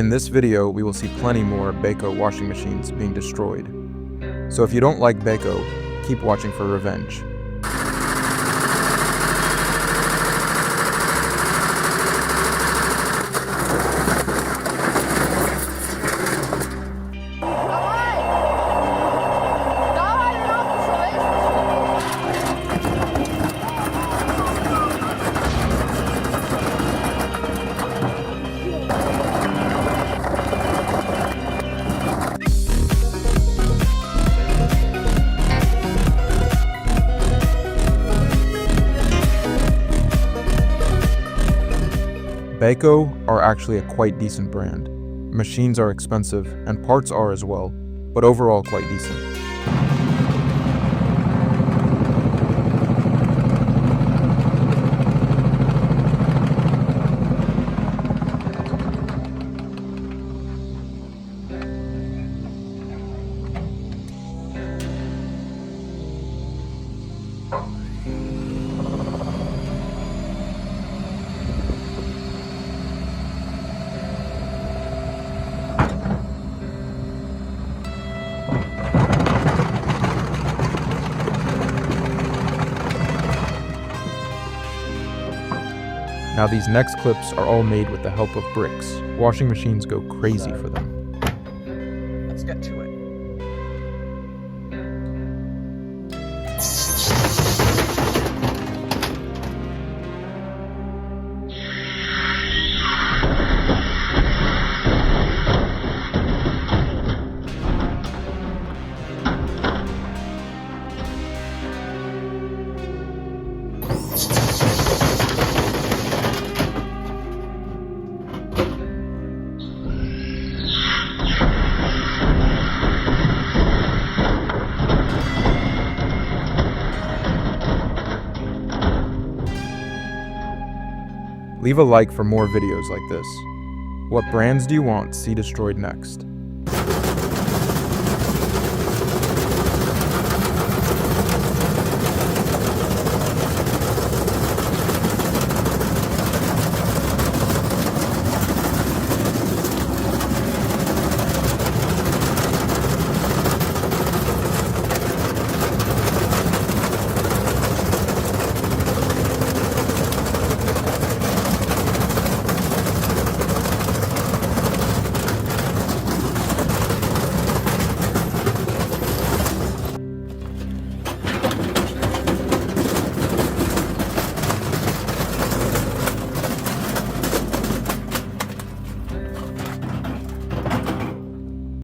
In this video, we will see plenty more Beko washing machines being destroyed. So if you don't like Beko, keep watching for revenge. Beko are actually a quite decent brand. Machines are expensive, and parts are as well, but overall quite decent. Now these next clips are all made with the help of bricks. Washing machines go crazy for them. Let's get to it. Leave a like for more videos like this. What brands do you want to see destroyed next?